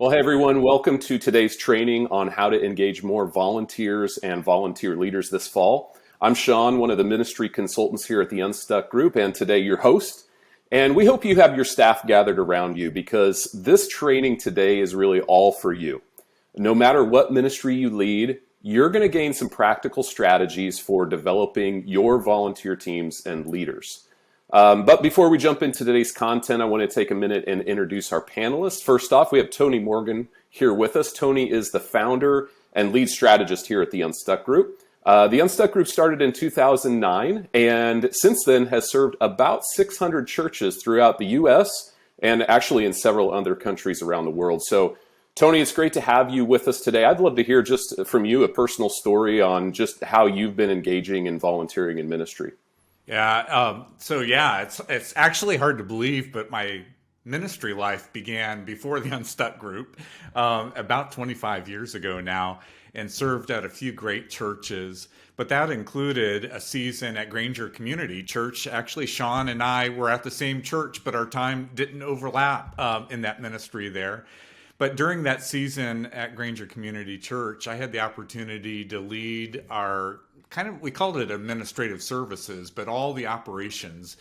Well, hey everyone, welcome to today's training on how to engage more volunteers and volunteer leaders this fall. I'm Sean, one of the ministry consultants here at the Unstuck group, and today your host. And we hope you have your staff gathered around you because this training today is really all for you. No matter what ministry you lead, you're going to gain some practical strategies for developing your volunteer teams and leaders. But before we jump into today's content, I want to take a minute and introduce our panelists. First off, we have Tony Morgan here with us. Tony is the founder and lead strategist here at the Unstuck Group. The Unstuck Group started in 2009 and since then has served about 600 churches throughout the U.S. and actually in several other countries around the world. So, Tony, it's great to have you with us today. I'd love to hear just from you a personal story on just how you've been engaging in volunteering in ministry. It's actually hard to believe, but my ministry life began before the Unstuck group, about 25 years ago now, and served at a few great churches. But that included a season at Granger Community Church. Actually, Sean and I were at the same church, but our time didn't overlap in that ministry there. But during that season at Granger Community Church, I had the opportunity to lead our we called it administrative services, but all the operations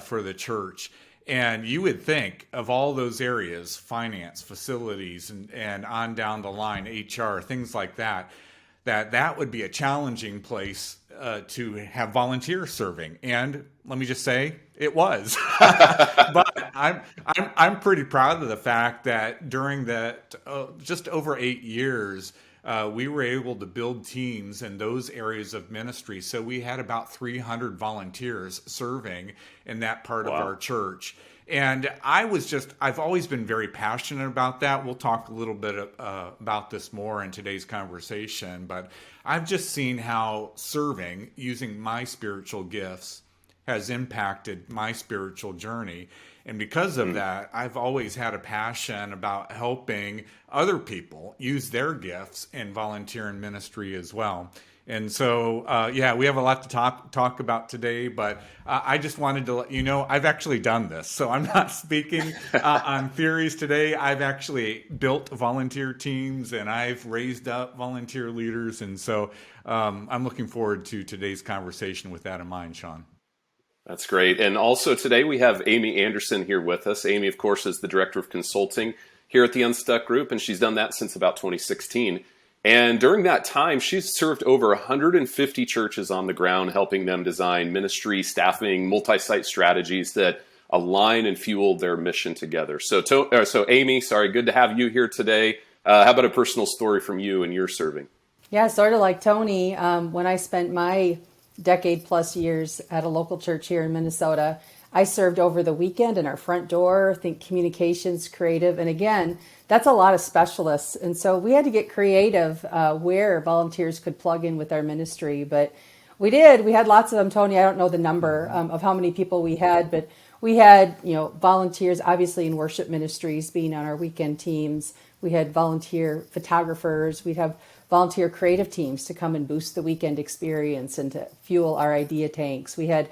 for the church. And you would think of all those areas, finance, facilities, and on down the line, HR, things like that, that would be a challenging place to have serving. And let me just say, it was. But I'm pretty proud of the fact that during that just over 8 years, we were able to build teams in those areas of ministry. So we had about 300 volunteers serving in that part of our church. And I've always been very passionate about that. We'll talk a little bit about this more in today's conversation, but I've just seen how serving using my spiritual gifts has impacted my spiritual journey. And because of that, I've always had a passion about helping other people use their gifts and volunteer in ministry as well. And so, we have a lot to talk about today, but I just wanted to let you know I've actually done this. So I'm not speaking on theories today. I've actually built volunteer teams and I've raised up volunteer leaders. And so I'm looking forward to today's conversation with that in mind, Sean. That's great. And also today we have Amy Anderson here with us. Amy, of course, is the Director of Consulting here at the Unstuck Group, and she's done that since about 2016. And during that time, she's served over 150 churches on the ground, helping them design ministry, staffing, multi-site strategies that align and fuel their mission together. So Amy, good to have you here today. How about a personal story from you and your serving? Yeah, sort of like Tony. When I spent my decade plus years at a local church here in Minnesota, I served over the weekend in our front door, think communications, creative. And again, that's a lot of specialists. And so we had to get creative where volunteers could plug in with our ministry. But we did. We had lots of them, Tony. I don't know the number of how many people we had, but we had, volunteers obviously in worship ministries being on our weekend teams. We had volunteer photographers. We'd have volunteer creative teams to come and boost the weekend experience and to fuel our idea tanks. We had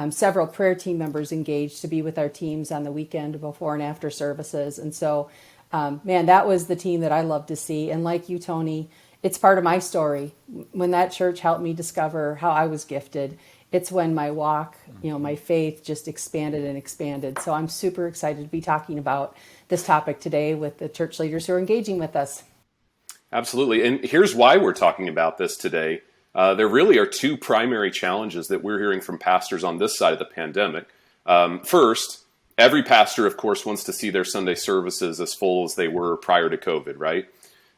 several prayer team members engaged to be with our teams on the weekend before and after services. And so, that was the team that I love to see. And like you, Tony, it's part of my story. When that church helped me discover how I was gifted, it's when my walk, my faith just expanded and expanded. So I'm super excited to be talking about this topic today with the church leaders who are engaging with us. Absolutely. And here's why we're talking about this today. There really are two primary challenges that we're hearing from pastors on this side of the pandemic. First, every pastor, of course, wants to see their Sunday services as full as they were prior to COVID, right?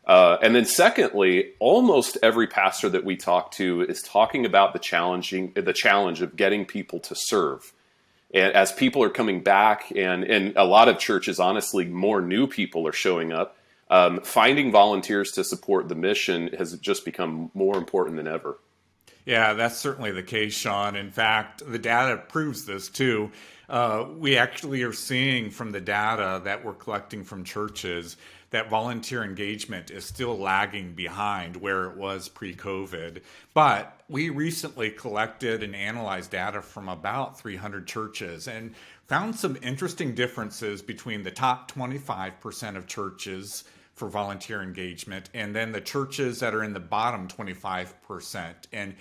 And then secondly, almost every pastor that we talk to is talking about the challenge of getting people to serve. And as people are coming back, and in a lot of churches, honestly, more new people are showing up, finding volunteers to support the mission has just become more important than ever. Yeah, that's certainly the case, Sean. In fact, the data proves this too. We actually are seeing from the data that we're collecting from churches that volunteer engagement is still lagging behind where it was pre-COVID. But we recently collected and analyzed data from about 300 churches and found some interesting differences between the top 25% of churches for volunteer engagement, and then the churches that are in the bottom 25%. And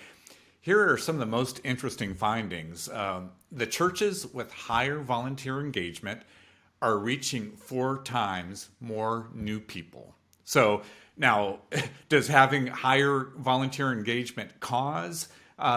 here are some of the most interesting findings. The churches with higher volunteer engagement are reaching 4 times more new people. So now, does having higher volunteer engagement cause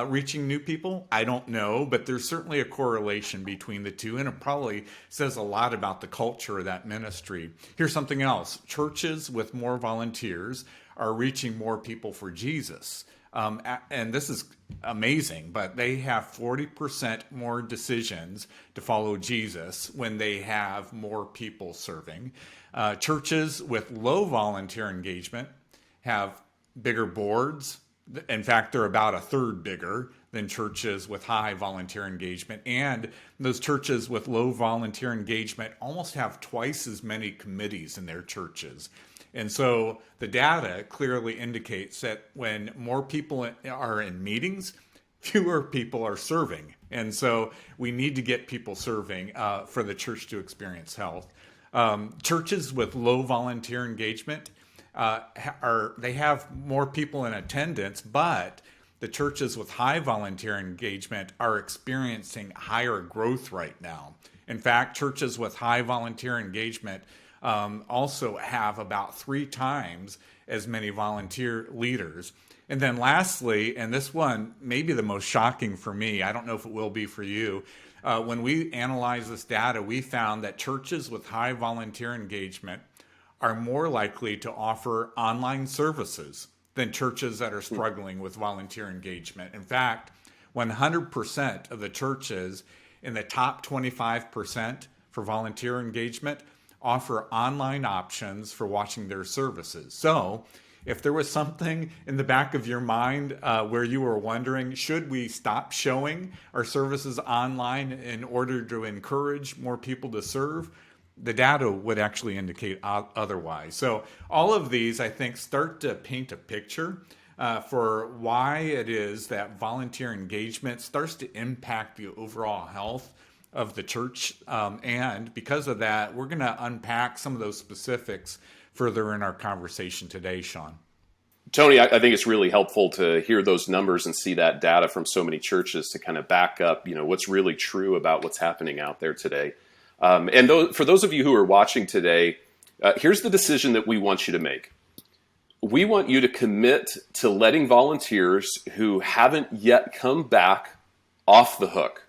reaching new people? I don't know, but there's certainly a correlation between the two, and it probably says a lot about the culture of that ministry. Here's something else. Churches with more volunteers are reaching more people for Jesus. And this is amazing, but they have 40% more decisions to follow Jesus when they have more people serving. Churches with low volunteer engagement have bigger boards. In fact, they're about a third bigger than churches with high volunteer engagement. And those churches with low volunteer engagement almost have twice as many committees in their churches. And so the data clearly indicates that when more people are in meetings, fewer people are serving. And so we need to get people serving for the church to experience health. Churches with low volunteer engagement, they have more people in attendance, but the churches with high volunteer engagement are experiencing higher growth right now. In fact, churches with high volunteer engagement also have about 3 times as many volunteer leaders. And then lastly, and this one may be the most shocking for me, I don't know if it will be for you, when we analyzed this data, we found that churches with high volunteer engagement are more likely to offer online services than churches that are struggling with volunteer engagement. In fact, 100% of the churches in the top 25% for volunteer engagement offer online options for watching their services. So if there was something in the back of your mind where you were wondering, should we stop showing our services online in order to encourage more people to serve, the data would actually indicate otherwise. So all of these, I think, start to paint a picture for why it is that volunteer engagement starts to impact the overall health of the church. And because of that, we're going to unpack some of those specifics further in our conversation today, Sean. Tony, I think it's really helpful to hear those numbers and see that data from so many churches to kind of back up, what's really true about what's happening out there today. For those of you who are watching today, here's the decision that we want you to make. We want you to commit to letting volunteers who haven't yet come back off the hook.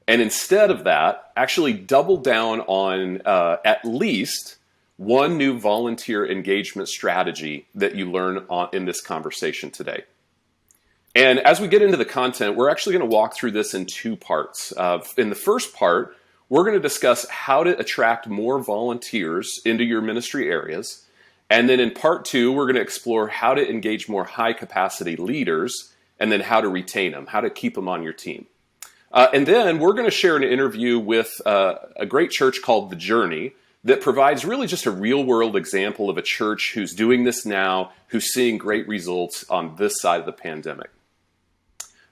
And instead of that, actually double down on at least one new volunteer engagement strategy that you learn in this conversation today. And as we get into the content, we're actually going to walk through this in 2 parts. In the first part, we're going to discuss how to attract more volunteers into your ministry areas. And then in part 2, we're going to explore how to engage more high-capacity leaders and then how to retain them, how to keep them on your team. And then we're going to share an interview with a great church called The Journey that provides really just a real-world example of a church who's doing this now, who's seeing great results on this side of the pandemic.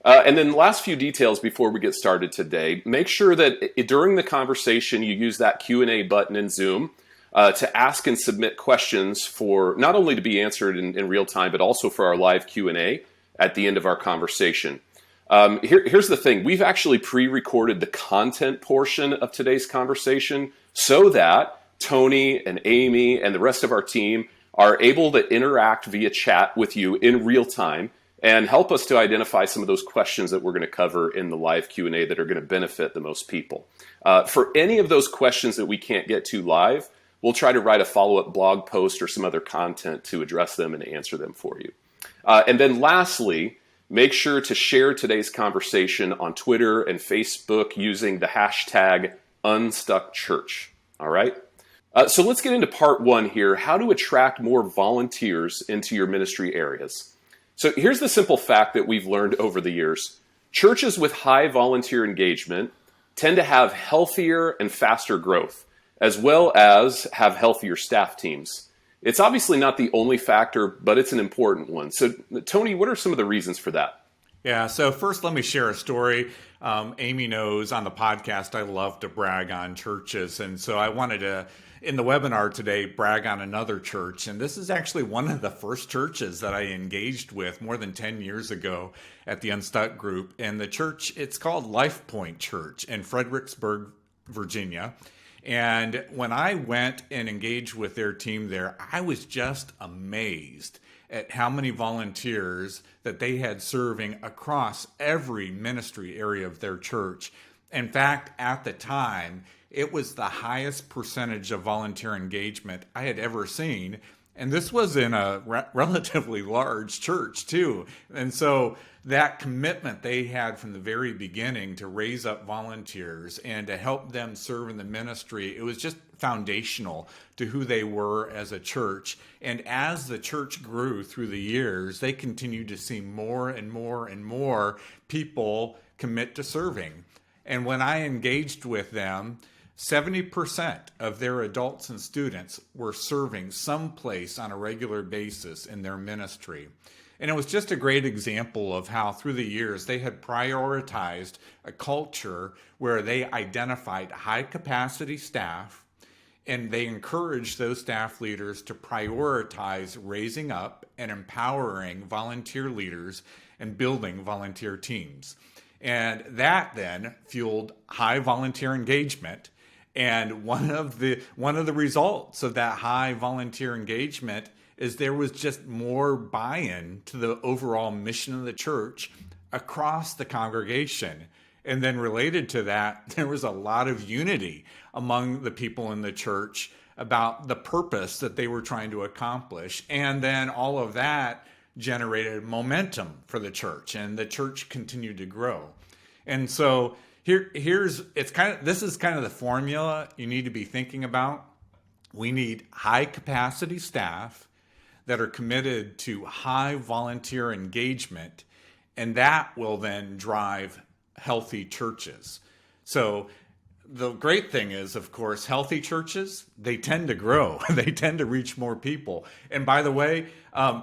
And then last few details before we get started today. Make sure that during the conversation you use that Q&A button in Zoom to ask and submit questions for not only to be answered in real time, but also for our live Q&A at the end of our conversation. Here's the thing. We've actually pre-recorded the content portion of today's conversation so that Tony and Amy and the rest of our team are able to interact via chat with you in real time and help us to identify some of those questions that we're going to cover in the live Q&A that are going to benefit the most people. For any of those questions that we can't get to live, we'll try to write a follow-up blog post or some other content to address them and answer them for you. And then lastly, make sure to share today's conversation on Twitter and Facebook using the hashtag UnstuckChurch. All right? So let's get into part 1 here, how to attract more volunteers into your ministry areas. So here's the simple fact that we've learned over the years. Churches with high volunteer engagement tend to have healthier and faster growth, as well as have healthier staff teams. It's obviously not the only factor, but it's an important one. So Tony, what are some of the reasons for that? Yeah, so first let me share a story. Amy knows on the podcast I love to brag on churches, and so I wanted to in the webinar today brag on another church, and this is actually one of the first churches that I engaged with more than 10 years ago at the Unstuck group. And the church, it's called Life Point Church in Fredericksburg, Virginia. And when I went and engaged with their team there, I was just amazed at how many volunteers that they had serving across every ministry area of their church. In fact, at the time, it was the highest percentage of volunteer engagement I had ever seen. And this was in a relatively large church, too. And so that commitment they had from the very beginning to raise up volunteers and to help them serve in the ministry, it was just foundational to who they were as a church. And as the church grew through the years, they continued to see more and more and more people commit to serving. And when I engaged with them, 70% of their adults and students were serving someplace on a regular basis in their ministry. And it was just a great example of how through the years they had prioritized a culture where they identified high capacity staff, and they encouraged those staff leaders to prioritize raising up and empowering volunteer leaders and building volunteer teams. And that then fueled high volunteer engagement. And one of the results of that high volunteer engagement is there was just more buy-in to the overall mission of the church across the congregation. And then related to that, there was a lot of unity among the people in the church about the purpose that they were trying to accomplish. And then all of that generated momentum for the church, and the church continued to grow. And so this is kind of the formula you need to be thinking about. We need high capacity staff that are committed to high volunteer engagement, and that will then drive healthy churches. So the great thing is, of course, healthy churches, they tend to grow. They tend to reach more people. And by the way,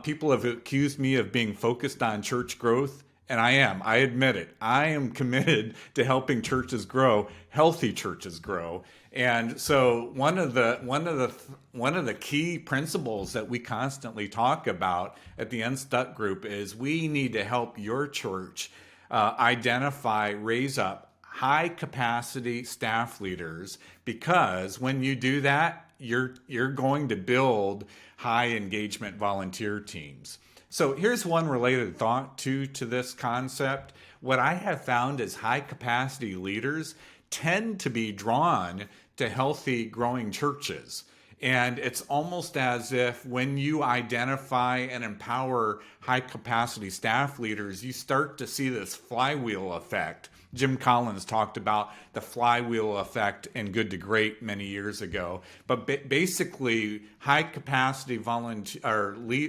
people have accused me of being focused on church growth. And I am. I admit it. I am committed to helping churches grow, healthy churches grow. And so one of the key principles that we constantly talk about at the Unstuck group is we need to help your church identify, raise up high capacity staff leaders, because when you do that, you're going to build high engagement volunteer teams. So here's one related thought to this concept. What I have found is high capacity leaders tend to be drawn to healthy growing churches. And it's almost as if when you identify and empower high capacity staff leaders, you start to see this flywheel effect. Jim Collins talked about the flywheel effect in Good to Great many years ago. But basically, high capacity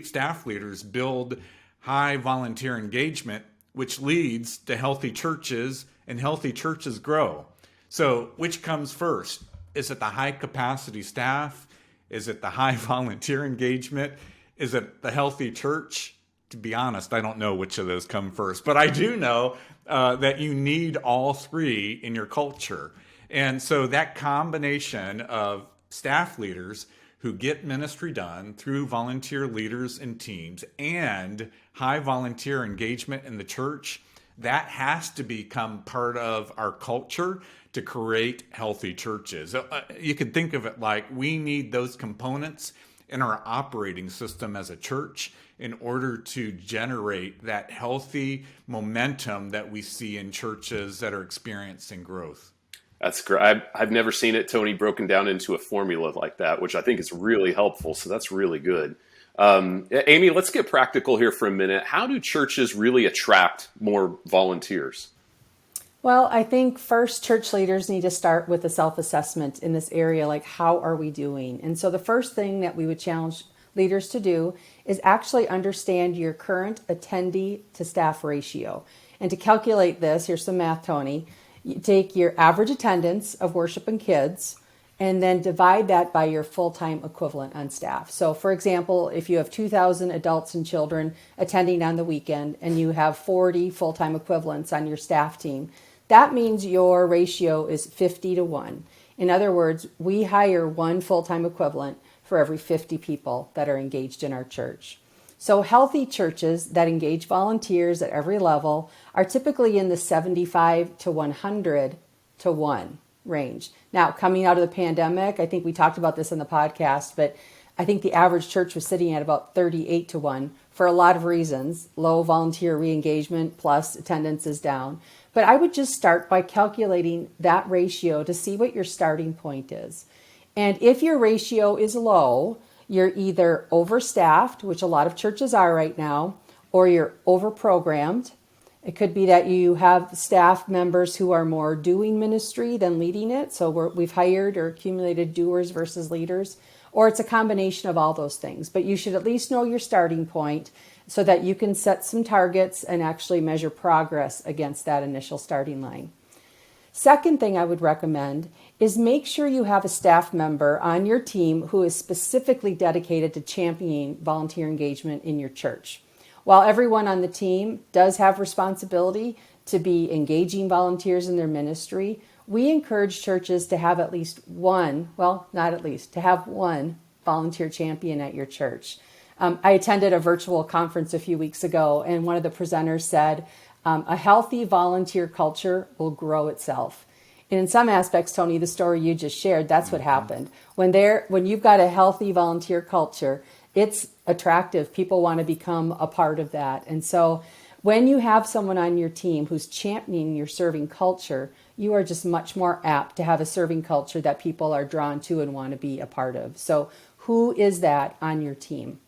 staff leaders build high volunteer engagement, which leads to healthy churches, and healthy churches grow. So which comes first? Is it the high capacity staff? Is it the high volunteer engagement? Is it the healthy church? To be honest, I don't know which of those come first, but I do know that you need all three in your culture. And so that combination of staff leaders who get ministry done through volunteer leaders and teams and high volunteer engagement in the church, that has to become part of our culture to create healthy churches. You can think of it like we need those components in our operating system as a church in order to generate that healthy momentum that we see in churches that are experiencing growth. That's great. I've never seen it, Tony, broken down into a formula like that, which I think is really helpful. So that's really good. Amy, let's get practical here for a minute. How do churches really attract more volunteers? Well, I think first church leaders need to start with a self-assessment in this area, like how are we doing? And so the first thing that we would challenge leaders to do is actually understand your current attendee to staff ratio. And to calculate this, here's some math, Tony. You take your average attendance of worship and kids and then divide that by your full-time equivalent on staff. So for example, if you have 2,000 adults and children attending on the weekend and you have 40 full-time equivalents on your staff team, that means your ratio is 50 to 1. In other words, we hire one full-time equivalent for every 50 people that are engaged in our church. So healthy churches that engage volunteers at every level are typically in the 75 to 100 to 1 range. Now, coming out of the pandemic, I think we talked about this in the podcast, but I think the average church was sitting at about 38 to 1 for a lot of reasons. Low volunteer re-engagement plus attendance is down. But I would just start by calculating that ratio to see what your starting point is. And if your ratio is low, you're either overstaffed, which a lot of churches are right now, or you're overprogrammed. It could be that you have staff members who are more doing ministry than leading it. So we've hired or accumulated doers versus leaders, or it's a combination of all those things. But you should at least know your starting point so that you can set some targets and actually measure progress against that initial starting line. Second thing I would recommend is make sure you have a staff member on your team who is specifically dedicated to championing volunteer engagement in your church. While everyone on the team does have responsibility to be engaging volunteers in their ministry, we encourage churches to have at least one, well, not at least, to have one volunteer champion at your church. I attended a virtual conference a few weeks ago, and one of the presenters said, a healthy volunteer culture will grow itself. And in some aspects, Tony, the story you just shared, that's what happened. When you've got a healthy volunteer culture, it's attractive. People want to become a part of that. And so when you have someone on your team who's championing your serving culture, you are just much more apt to have a serving culture that people are drawn to and want to be a part of. So who is that on your team?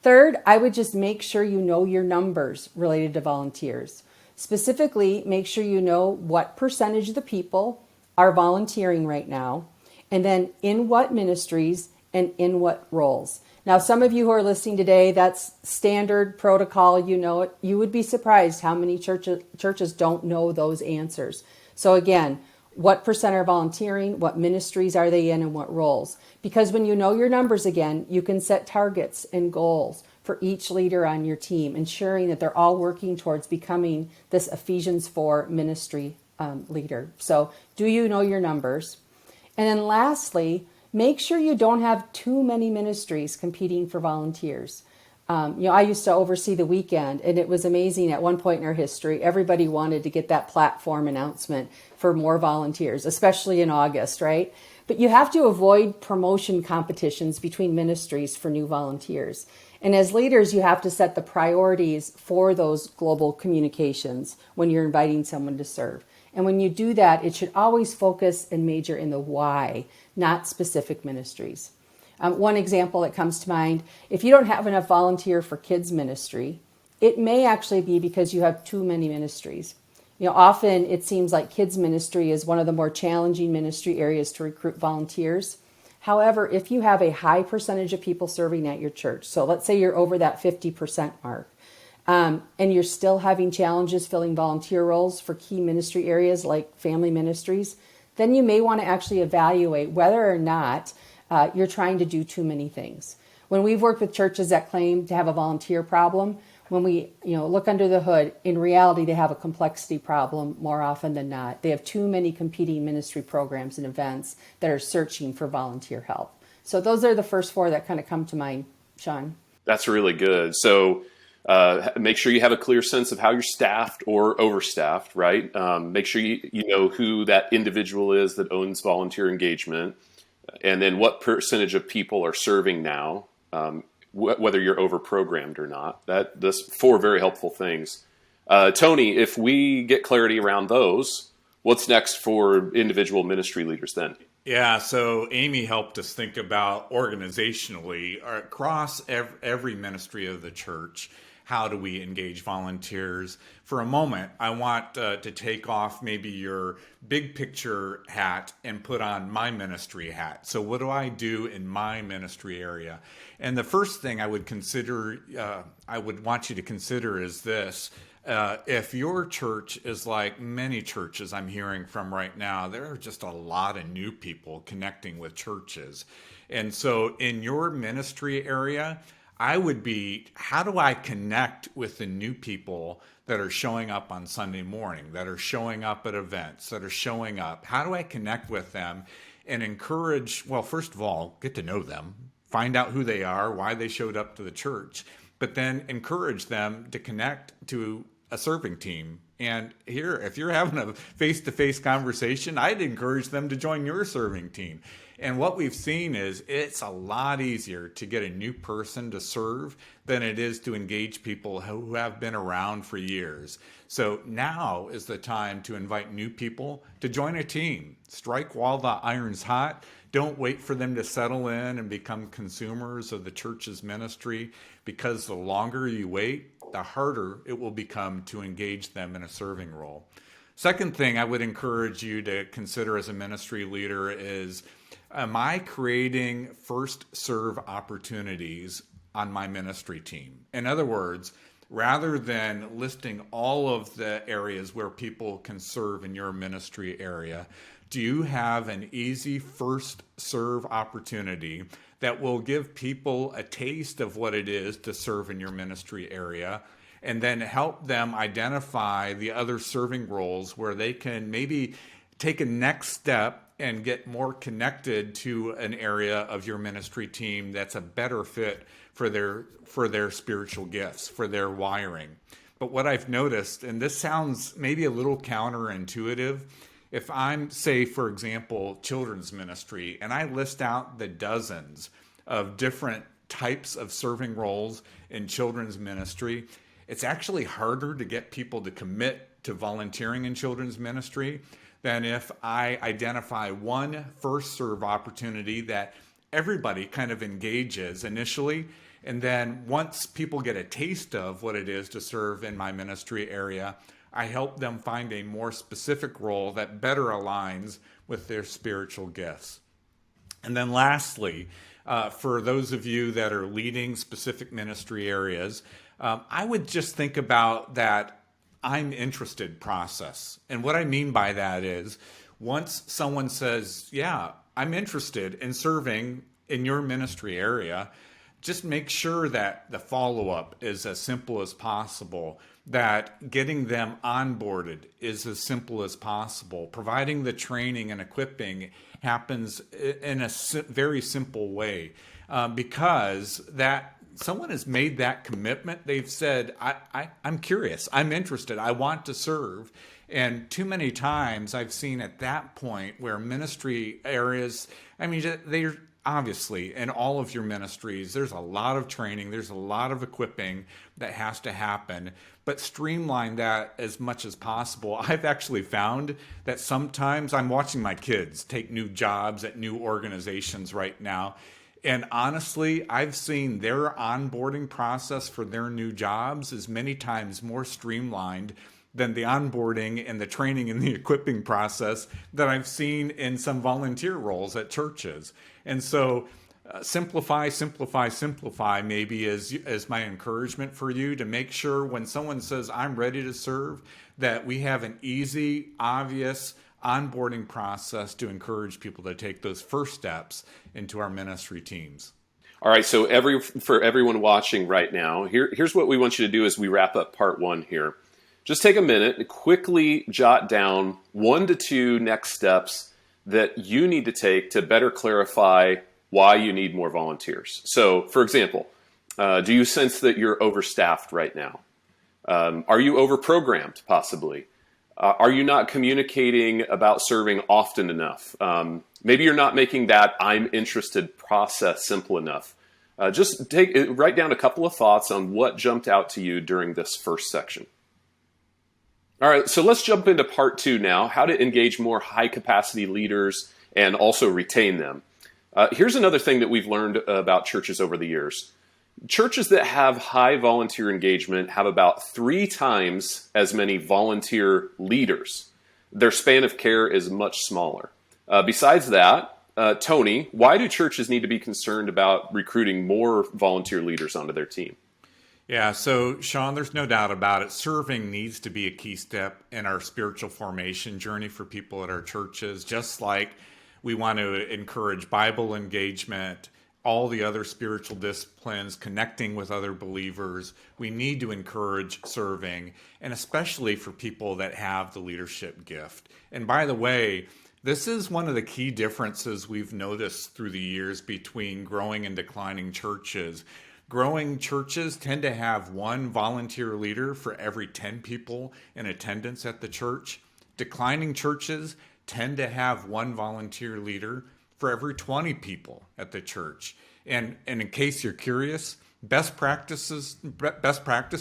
Third, I would just make sure you know your numbers related to volunteers. Specifically, make sure you know what percentage of the people are volunteering right now, and then in what ministries and in what roles. Now, some of you who are listening today, that's standard protocol, you know it. You would be surprised how many churches don't know those answers. So again, what percent are volunteering, what ministries are they in, and what roles? Because when you know your numbers again, you can set targets and goals for each leader on your team, ensuring that they're all working towards becoming this Ephesians 4 ministry leader. So do you know your numbers? And then lastly, make sure you don't have too many ministries competing for volunteers. I used to oversee the weekend, and it was amazing. At one point in our history, everybody wanted to get that platform announcement for more volunteers, especially in August, right? But you have to avoid promotion competitions between ministries for new volunteers. And as leaders, you have to set the priorities for those global communications when you're inviting someone to serve. And when you do that, it should always focus and major in the why, not specific ministries. One example that comes to mind, if you don't have enough volunteer for kids ministry, it may actually be because you have too many ministries. Often it seems like kids ministry is one of the more challenging ministry areas to recruit volunteers. However, if you have a high percentage of people serving at your church, so let's say you're over that 50% mark, and you're still having challenges filling volunteer roles for key ministry areas like family ministries, then you may want to actually evaluate whether or not you're trying to do too many things. When we've worked with churches that claim to have a volunteer problem, when we look under the hood, in reality, they have a complexity problem more often than not. They have too many competing ministry programs and events that are searching for volunteer help. So those are the first four that kind of come to mind, Sean. That's really good. So make sure you have a clear sense of how you're staffed or overstaffed, right? Make sure you know who that individual is that owns volunteer engagement, and then what percentage of people are serving now, whether you're overprogrammed or not. That's four very helpful things. Tony, if we get clarity around those, what's next for individual ministry leaders then? Yeah, so Amy helped us think about organizationally across every ministry of the church. How do we engage volunteers? For a moment, I want to take off maybe your big picture hat and put on my ministry hat. So what do I do in my ministry area? And the first thing I would want you to consider is this. If your church is like many churches I'm hearing from right now, there are just a lot of new people connecting with churches. And so in your ministry area, I would be, how do I connect with the new people that are showing up on Sunday morning, that are showing up at events, that are showing up? How do I connect with them and encourage, well, first of all, get to know them, find out who they are, why they showed up to the church, but then encourage them to connect to a serving team. And here, if you're having a face-to-face conversation, I'd encourage them to join your serving team. And what we've seen is it's a lot easier to get a new person to serve than it is to engage people who have been around for years. So now is the time to invite new people to join a team. Strike while the iron's hot. Don't wait for them to settle in and become consumers of the church's ministry, because the longer you wait, the harder it will become to engage them in a serving role. Second thing I would encourage you to consider as a ministry leader is, am I creating first serve opportunities on my ministry team? In other words, rather than listing all of the areas where people can serve in your ministry area, do you have an easy first serve opportunity that will give people a taste of what it is to serve in your ministry area, and then help them identify the other serving roles where they can maybe take a next step and get more connected to an area of your ministry team that's a better fit for their spiritual gifts, for their wiring? But what I've noticed, and this sounds maybe a little counterintuitive, if I'm, say, for example, children's ministry, and I list out the dozens of different types of serving roles in children's ministry, it's actually harder to get people to commit to volunteering in children's ministry than if I identify one first serve opportunity that everybody kind of engages initially. And then once people get a taste of what it is to serve in my ministry area, I help them find a more specific role that better aligns with their spiritual gifts. And then lastly, for those of you that are leading specific ministry areas, I would just think about that I'm interested process. And what I mean by that is, once someone says, yeah, I'm interested in serving in your ministry area, just make sure that the follow-up is as simple as possible, that getting them onboarded is as simple as possible. Providing the training and equipping happens in a very simple way, because that someone has made that commitment. They've said, I'm curious, I'm interested, I want to serve. And too many times I've seen at that point where ministry areas, I mean, they're obviously in all of your ministries, there's a lot of training, there's a lot of equipping that has to happen, but streamline that as much as possible. I've actually found that sometimes I'm watching my kids take new jobs at new organizations right now. And honestly, I've seen their onboarding process for their new jobs is many times more streamlined than the onboarding and the training and the equipping process that I've seen in some volunteer roles at churches. And so simplify maybe is my encouragement for you, to make sure when someone says, I'm ready to serve, that we have an easy, obvious onboarding process to encourage people to take those first steps into our ministry teams. All right, so for everyone watching right now, here's what we want you to do as we wrap up part one here. Just take a minute and quickly jot down 1 to 2 next steps that you need to take to better clarify why you need more volunteers. So, for example, do you sense that you're overstaffed right now? Are you overprogrammed, possibly? Are you not communicating about serving often enough? Maybe you're not making that I'm interested process simple enough. Just write down a couple of thoughts on what jumped out to you during this first section. All right, so let's jump into part 2 now, how to engage more high-capacity leaders and also retain them. Here's another thing that we've learned about churches over the years. Churches that have high volunteer engagement have about 3 times as many volunteer leaders. Their span of care is much smaller. Besides that, Tony, why do churches need to be concerned about recruiting more volunteer leaders onto their team? Yeah, so Sean, there's no doubt about it. Serving needs to be a key step in our spiritual formation journey for people at our churches, just like we want to encourage Bible engagement, all the other spiritual disciplines, connecting with other believers. We need to encourage serving, and especially for people that have the leadership gift. And by the way, this is one of the key differences we've noticed through the years between growing and declining churches. Growing churches tend to have one volunteer leader for every 10 people in attendance at the church. Declining churches tend to have one volunteer leader for every 20 people at the church. And in case you're curious, best practice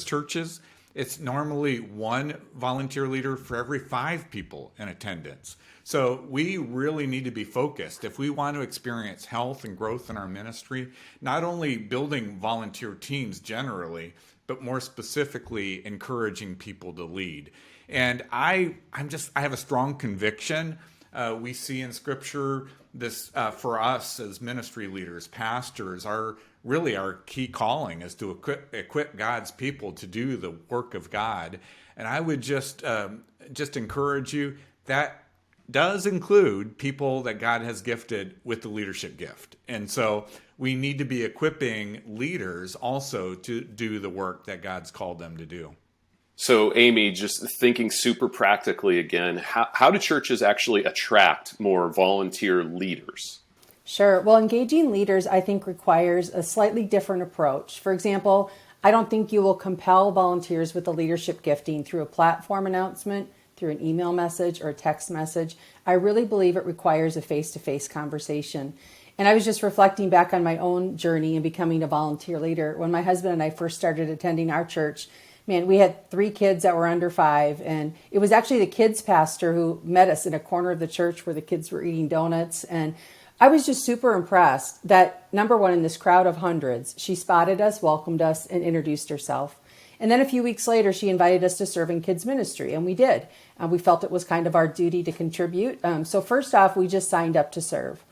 churches, it's normally one volunteer leader for every 5 people in attendance. So we really need to be focused if we want to experience health and growth in our ministry, not only building volunteer teams generally, but more specifically encouraging people to lead. And I have a strong conviction. We see in Scripture this for us as ministry leaders, pastors, our key calling is to equip God's people to do the work of God. And I would just encourage you, that does include people that God has gifted with the leadership gift. And so we need to be equipping leaders also to do the work that God's called them to do. So, Amy, just thinking super practically again, how do churches actually attract more volunteer leaders? Sure. Well, engaging leaders, I think, requires a slightly different approach. For example, I don't think you will compel volunteers with the leadership gifting through a platform announcement, through an email message or a text message. I really believe it requires a face-to-face conversation. And I was just reflecting back on my own journey in becoming a volunteer leader. When my husband and I first started attending our church, man, we had 3 kids that were under 5. And it was actually the kids pastor who met us in a corner of the church where the kids were eating donuts. And I was just super impressed that, number one, in this crowd of hundreds, she spotted us, welcomed us, and introduced herself. And then a few weeks later, she invited us to serve in kids ministry, and we did. We felt it was kind of our duty to contribute. So first off, we just signed up to serve.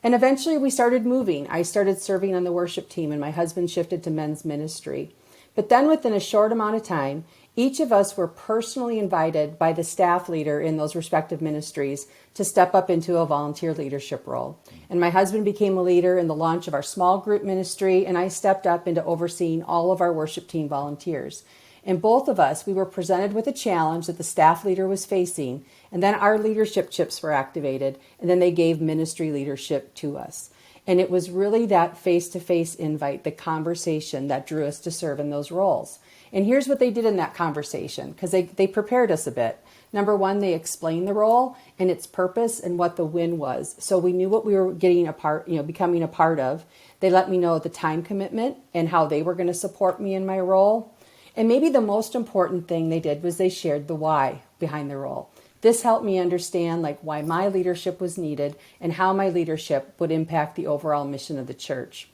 And eventually we started moving. I started serving on the worship team, and my husband shifted to men's ministry. But then within a short amount of time, each of us were personally invited by the staff leader in those respective ministries to step up into a volunteer leadership role. And my husband became a leader in the launch of our small group ministry, and I stepped up into overseeing all of our worship team volunteers. And both of us, we were presented with a challenge that the staff leader was facing, and then our leadership chips were activated, and then they gave ministry leadership to us. And it was really that face-to-face invite, the conversation, that drew us to serve in those roles. And here's what they did in that conversation, because they prepared us a bit. Number one, they explained the role and its purpose and what the win was. So we knew what we were becoming a part of. They let me know the time commitment and how they were going to support me in my role. And maybe the most important thing they did was they shared the why behind the role. This helped me understand why my leadership was needed and how my leadership would impact the overall mission of the church.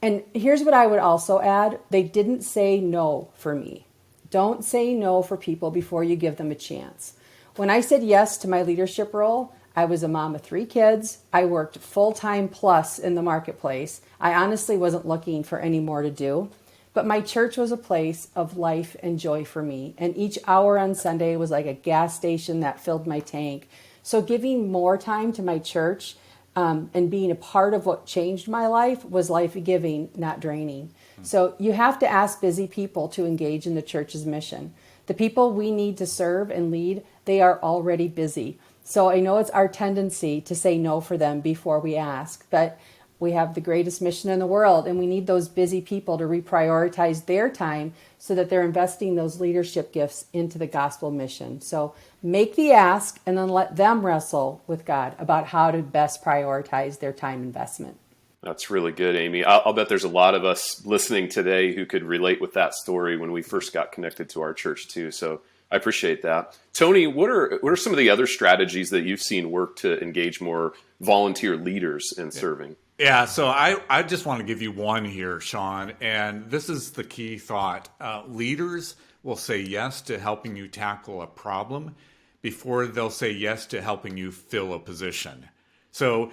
And here's what I would also add. They didn't say no for me. Don't say no for people before you give them a chance. When I said yes to my leadership role, I was a mom of 3 kids. I worked full-time plus in the marketplace. I honestly wasn't looking for any more to do. But my church was a place of life and joy for me. And each hour on Sunday was like a gas station that filled my tank. So giving more time to my church and being a part of what changed my life was life-giving, not draining. So you have to ask busy people to engage in the church's mission. The people we need to serve and lead, they are already busy. So I know it's our tendency to say no for them before we ask, but we have the greatest mission in the world, and we need those busy people to reprioritize their time so that they're investing those leadership gifts into the gospel mission. So make the ask and then let them wrestle with God about how to best prioritize their time investment. That's really good, Amy. I'll bet there's a lot of us listening today who could relate with that story when we first got connected to our church too. So I appreciate that. Tony, what are some of the other strategies that you've seen work to engage more volunteer leaders in serving? Yeah, so I just want to give you one here, Sean, and this is the key thought. Leaders will say yes to helping you tackle a problem before they'll say yes to helping you fill a position. So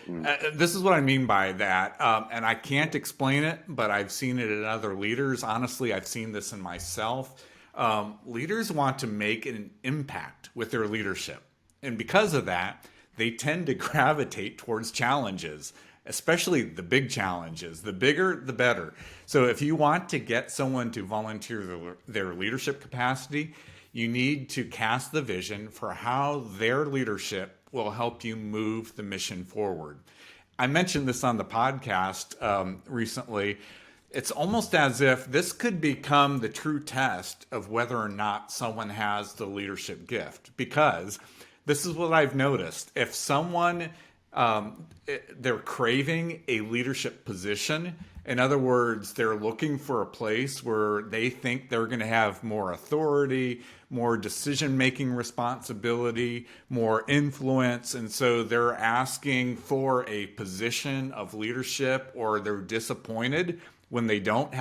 this is what I mean by that, and I can't explain it, but I've seen it in other leaders. Honestly, I've seen this in myself. Leaders want to make an impact with their leadership, and because of that, they tend to gravitate towards challenges. especially the big challenges. The bigger, the better. So if you want to get someone to volunteer their leadership capacity, you need to cast the vision for how their leadership will help you move the mission forward. I mentioned this on the podcast recently. It's almost as if this could become the true test of whether or not someone has the leadership gift. Because this is what I've noticed. If someone, they're craving a leadership position, in other words, they're looking for a place where they think they're going to have more authority, more decision-making responsibility, more influence. And so they're asking for a position of leadership, or they're disappointed when they don't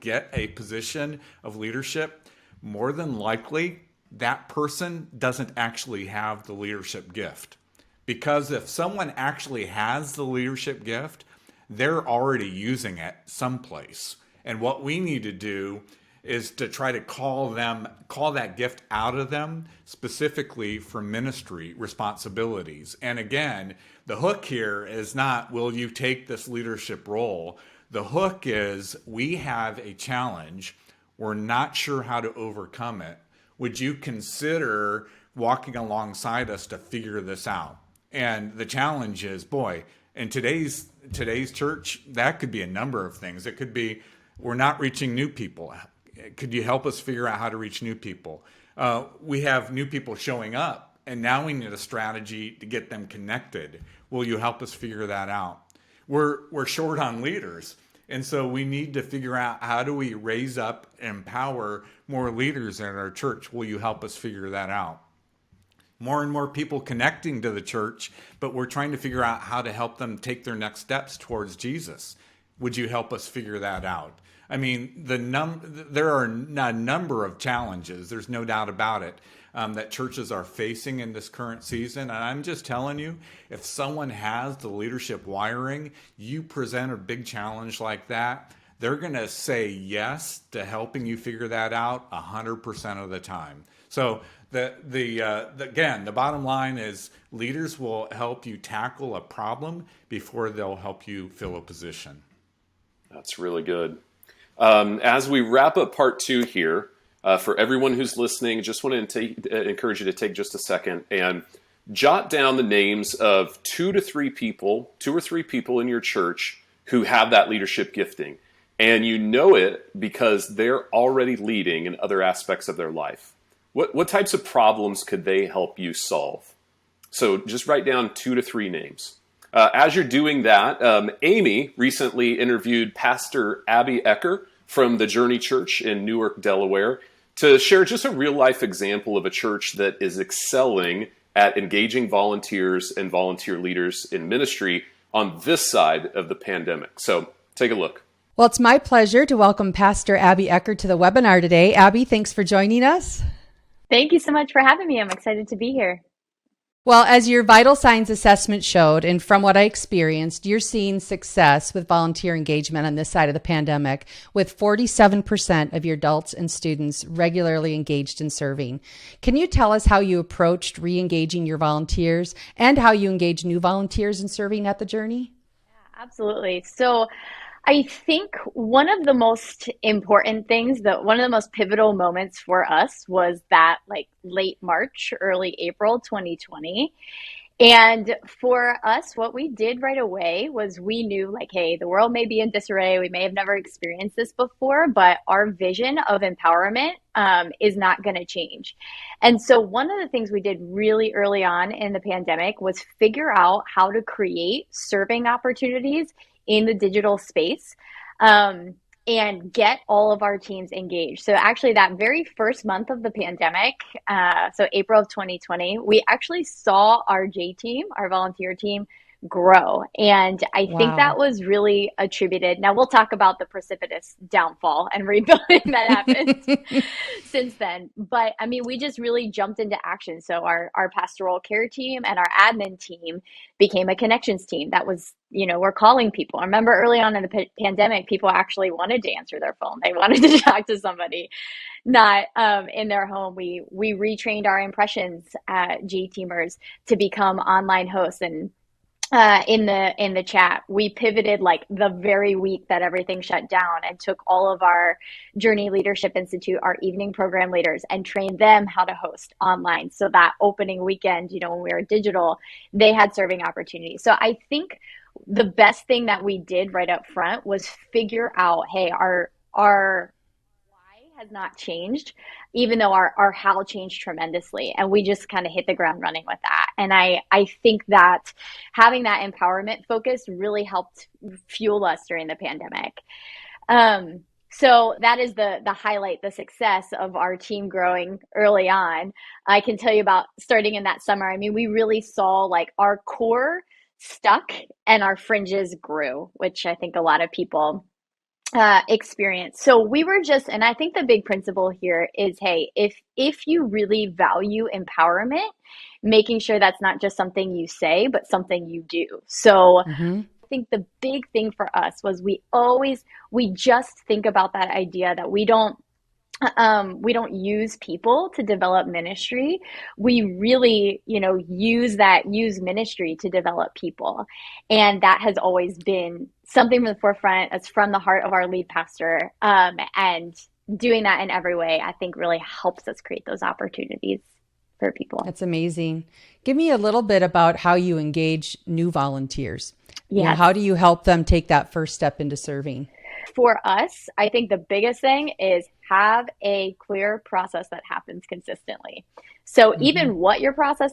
get a position of leadership. More than likely, that person doesn't actually have the leadership gift. Because if someone actually has the leadership gift, they're already using it someplace. And what we need to do is to try to call that gift out of them, specifically for ministry responsibilities. And again, the hook here is not, will you take this leadership role? The hook is, we have a challenge. We're not sure how to overcome it. Would you consider walking alongside us to figure this out? And the challenge is, boy, in today's church, that could be a number of things. It could be, we're not reaching new people. Could you help us figure out how to reach new people? We have new people showing up, and now we need a strategy to get them connected. Will you help us figure that out? We're short on leaders, and so we need to figure out, how do we raise up and empower more leaders in our church? Will you help us figure that out? More and more people connecting to the church, but we're trying to figure out how to help them take their next steps towards Jesus. Would you help us figure that out? I mean, there are a number of challenges, there's no doubt about it, that churches are facing in this current season. And I'm just telling you, if someone has the leadership wiring, you present a big challenge like that, they're going to say yes to helping you figure that out 100% of the time. So again, the bottom line is, leaders will help you tackle a problem before they'll help you fill a position. That's really good. As we wrap up part 2 here, for everyone who's listening, just want to encourage you to take just a second and jot down the names of 2 or 3 people in your church who have that leadership gifting. And you know it because they're already leading in other aspects of their life. What types of problems could they help you solve? So just write down 2 to 3 names. As you're doing that, Amy recently interviewed Pastor Abby Ecker from the Journey Church in Newark, Delaware, to share just a real-life example of a church that is excelling at engaging volunteers and volunteer leaders in ministry on this side of the pandemic. So take a look. Well, it's my pleasure to welcome Pastor Abby Ecker to the webinar today. Abby, thanks for joining us. Thank you so much for having me. I'm excited to be here. Well, as your vital signs assessment showed, and from what I experienced, you're seeing success with volunteer engagement on this side of the pandemic, with 47% of your adults and students regularly engaged in serving. Can you tell us how you approached re-engaging your volunteers and how you engage new volunteers in serving at the Journey? Yeah, absolutely. So I think one of the most important things, one of the most pivotal moments for us was that late March, early April 2020. And for us, what we did right away was we knew hey, the world may be in disarray. We may have never experienced this before, but our vision of empowerment is not going to change. And so one of the things we did really early on in the pandemic was figure out how to create serving opportunities in the digital space, and get all of our teams engaged. So actually that very first month of the pandemic, so April of 2020, we actually saw our J team, our volunteer team, grow. And I think that was really attributed. Now we'll talk about the precipitous downfall and rebuilding that happened since then. But I mean, we just really jumped into action. So our pastoral care team and our admin team became a connections team. That was, we're calling people. I remember early on in the pandemic, people actually wanted to answer their phone. They wanted to talk to somebody, not in their home. We retrained our impressions J teamers to become online hosts. And in the chat, we pivoted like the very week that everything shut down and took all of our Journey Leadership Institute, our evening program leaders, and trained them how to host online. So that opening weekend, when we were digital, they had serving opportunities. So I think the best thing that we did right up front was figure out, hey, our has not changed, even though our how changed tremendously. And we just kind of hit the ground running with that. And I think that having that empowerment focus really helped fuel us during the pandemic. So that is the highlight, the success of our team growing early on. I can tell you about starting in that summer. I mean, we really saw like our core stuck and our fringes grew, which I think a lot of people experience. So we were just, and I think the big principle here is, hey, if you really value empowerment, making sure that's not just something you say, but something you do. So Mm-hmm. I think the big thing for us was we just think about that idea that we don't use people to develop ministry. We really, use ministry to develop people. And that has always been something from the forefront. It's from the heart of our lead pastor. And doing that in every way, I think really helps us create those opportunities for people. That's amazing. Give me a little bit about how you engage new volunteers. Yes. How do you help them take that first step into serving? For us, I think the biggest thing is have a clear process that happens consistently. So even what your process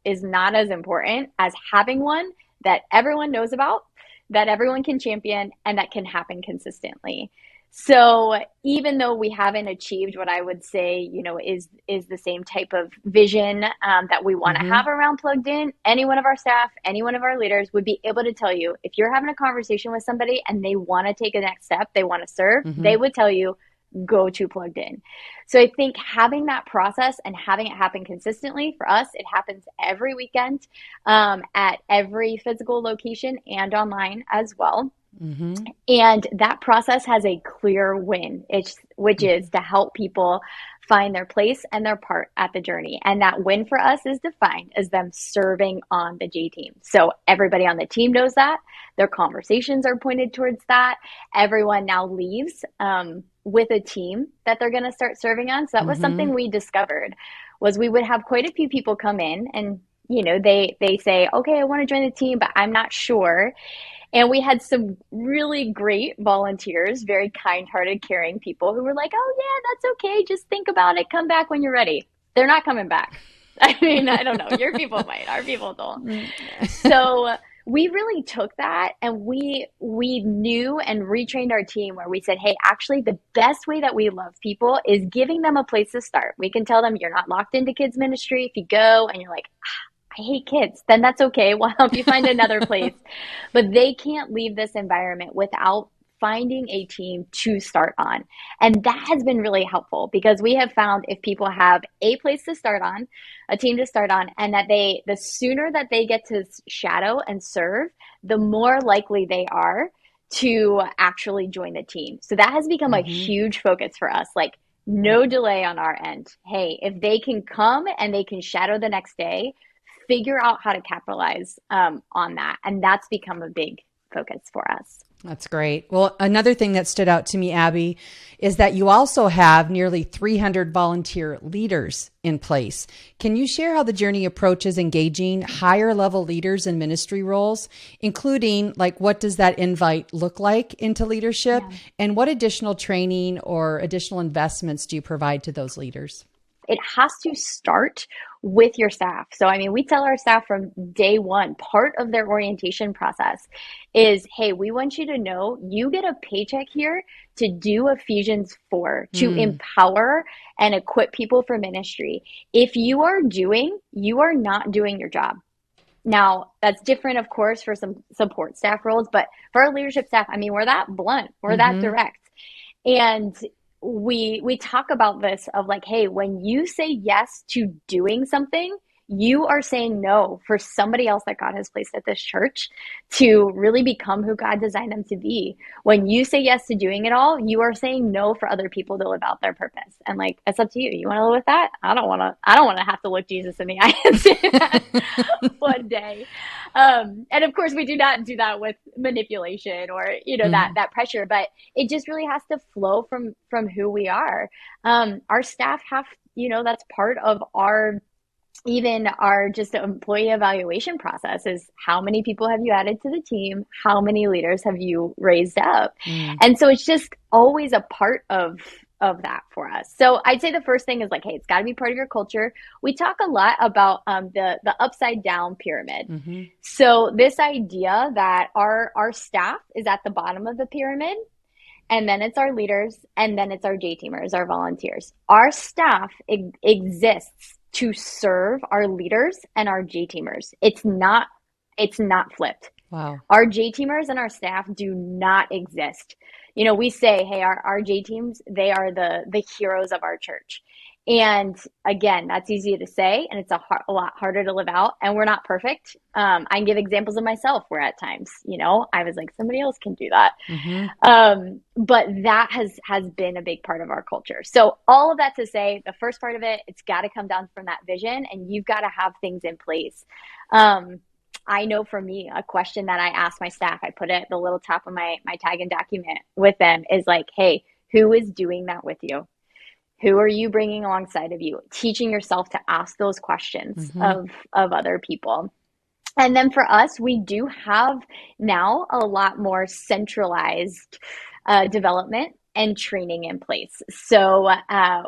is not as important as having one that everyone knows about, that everyone can champion, and that can happen consistently. So even though we haven't achieved what I would say, is the same type of vision that we want to have around Plugged In, any one of our staff, any one of our leaders would be able to tell you, if you're having a conversation with somebody and they want to take a next step, they want to serve, they would tell you, go to Plugged In. So I think having that process and having it happen consistently, for us, it happens every weekend at every physical location and online as well. And that process has a clear win, which is to help people find their place and their part at the journey. And that win for us is defined as them serving on the J team. So everybody on the team knows that. Their conversations are pointed towards that. Everyone now leaves with a team that they're going to start serving on. So that was something we discovered, was we would have quite a few people come in and, they say, okay, I want to join the team, but I'm not sure. And we had some really great volunteers, very kind-hearted, caring people who were like, oh, yeah, that's okay. Just think about it. Come back when you're ready. They're not coming back. I mean, I don't know. Your people might. Our people don't. So we really took that and we knew and retrained our team where we said, hey, actually, the best way that we love people is giving them a place to start. We can tell them you're not locked into kids ministry. If you go and you're like, I hate kids, then that's okay. We'll help you find another place. But they can't leave this environment without finding a team to start on. And that has been really helpful because we have found if people have a place to start on, a team to start on, and that the sooner that they get to shadow and serve, the more likely they are to actually join the team. So that has become a huge focus for us. Like, no delay on our end. Hey, if they can come and they can shadow the next day, figure out how to capitalize on that. And that's become a big focus for us. That's great. Well, another thing that stood out to me, Abby, is that you also have nearly 300 volunteer leaders in place. Can you share how the journey approaches engaging higher level leaders in ministry roles, including like what does that invite look like into leadership and what additional training or additional investments do you provide to those leaders? It has to start with your staff. So, I mean, we tell our staff from day one, part of their orientation process is, hey, we want you to know you get a paycheck here to do Ephesians 4, to empower and equip people for ministry. If you are not doing your job. Now, that's different, of course, for some support staff roles, but for our leadership staff, I mean, we're that blunt, we're that direct. And we talk about this of like, hey, when you say yes to doing something, you are saying no for somebody else that God has placed at this church to really become who God designed them to be. When you say yes to doing it all, you are saying no for other people to live out their purpose. And like, it's up to you. You want to live with that? I don't want to have to look Jesus in the eye and say that one day. And of course we do not do that with manipulation or, that pressure, but it just really has to flow from who we are. Our staff have, that's part of even our just employee evaluation process is how many people have you added to the team? How many leaders have you raised up? And so it's just always a part of that for us. So I'd say the first thing is like, hey, it's got to be part of your culture. We talk a lot about the upside down pyramid. So this idea that our staff is at the bottom of the pyramid, and then it's our leaders, and then it's our J-teamers, our volunteers. Our staff exists to serve our leaders and our J-teamers. It's not flipped. Wow. Our J-teamers and our staff do not exist. We say, hey, our J-teams, they are the heroes of our church. And again, that's easy to say, and it's a lot harder to live out. And we're not perfect. I can give examples of myself where at times, I was like, somebody else can do that. But that has been a big part of our culture. So all of that to say, the first part of it, it's got to come down from that vision, and you've got to have things in place. I know for me, a question that I ask my staff, I put it at the little top of my tag and document with them is like, hey, who is doing that with you? Who are you bringing alongside of you? Teaching yourself to ask those questions of other people. And then for us, we do have now a lot more centralized development and training in place. So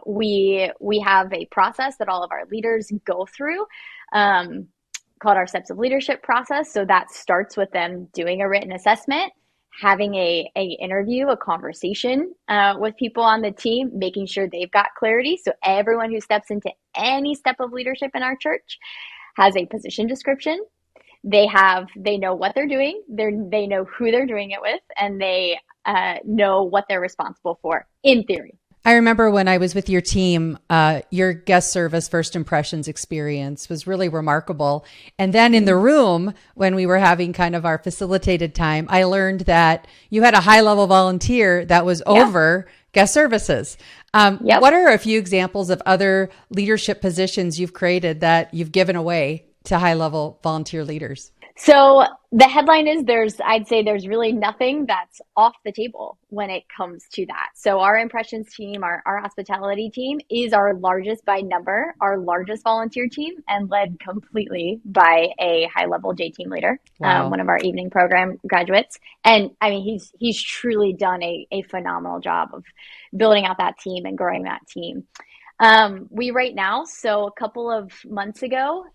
we have a process that all of our leaders go through called our Steps of Leadership process. So that starts with them doing a written assessment, having a interview, a conversation with people on the team, making sure they've got clarity. So everyone who steps into any step of leadership in our church has a position description. They know what they're doing. They know who they're doing it with, and they know what they're responsible for in theory. I remember when I was with your team, your guest service first impressions experience was really remarkable. And then in the room, when we were having kind of our facilitated time, I learned that you had a high level volunteer that was over guest services. What are a few examples of other leadership positions you've created that you've given away to high level volunteer leaders? So the headline is I'd say there's really nothing that's off the table when it comes to that. So our impressions team, our hospitality team is our largest by number, our largest volunteer team, and led completely by a high level J team leader, one of our evening program graduates. And I mean, he's truly done a phenomenal job of building out that team and growing that team. We right now, so a couple of months ago,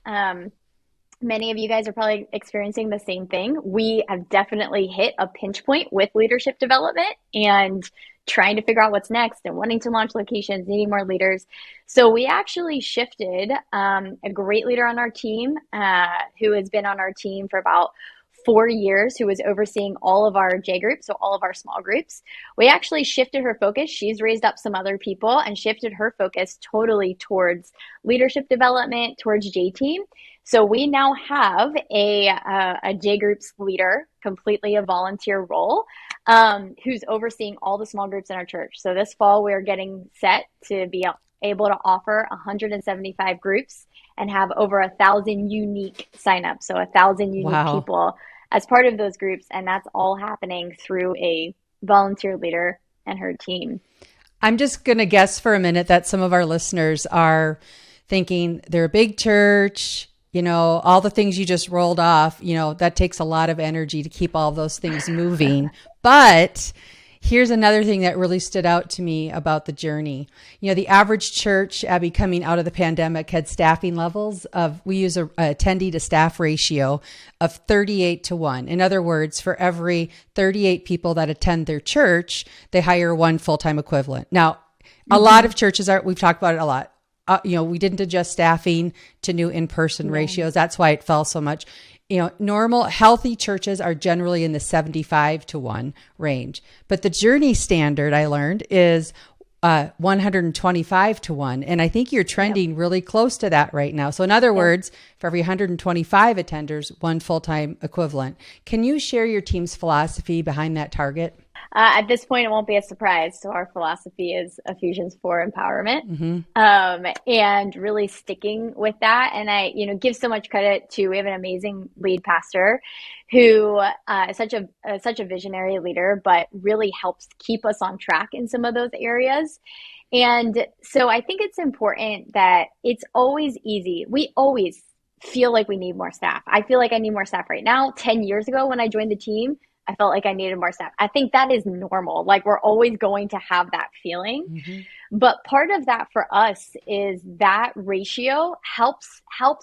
many of you guys are probably experiencing the same thing. We have definitely hit a pinch point with leadership development and trying to figure out what's next and wanting to launch locations, needing more leaders. So we actually shifted a great leader on our team who has been on our team for about 4 years, who was overseeing all of our J groups, so all of our small groups. We actually shifted her focus. She's raised up some other people and shifted her focus totally towards leadership development, towards J team. So we now have a J groups leader, completely a volunteer role, who's overseeing all the small groups in our church. So this fall, we're getting set to be able to offer 175 groups and have over 1,000 unique signups. So 1,000 unique people as part of those groups. And that's all happening through a volunteer leader and her team. I'm just going to guess for a minute that some of our listeners are thinking they're a big church, all the things you just rolled off, that takes a lot of energy to keep all those things moving. But here's another thing that really stood out to me about the journey. The average church, Abby, coming out of the pandemic had staffing levels we use a attendee to staff ratio of 38-1. In other words, for every 38 people that attend their church, they hire one full-time equivalent. Now, a lot of churches we've talked about it a lot. We didn't adjust staffing to new in-person ratios. That's why it fell so much. Normal healthy churches are generally in the 75-1 range. But the journey standard, I learned, is 125 to 1. And I think you're trending really close to that right now. So in other words, for every 125 attenders, one full-time equivalent. Can you share your team's philosophy behind that target? At this point, it won't be a surprise. So our philosophy is Ephesians 4 empowerment, and really sticking with that. And I, give so much credit to, we have an amazing lead pastor who is such a visionary leader, but really helps keep us on track in some of those areas. And so I think it's important that it's always easy. We always feel like we need more staff. I feel like I need more staff right now. 10 years ago when I joined the team, I felt like I needed more staff. I think that is normal. Like, we're always going to have that feeling. But part of that for us is that ratio helps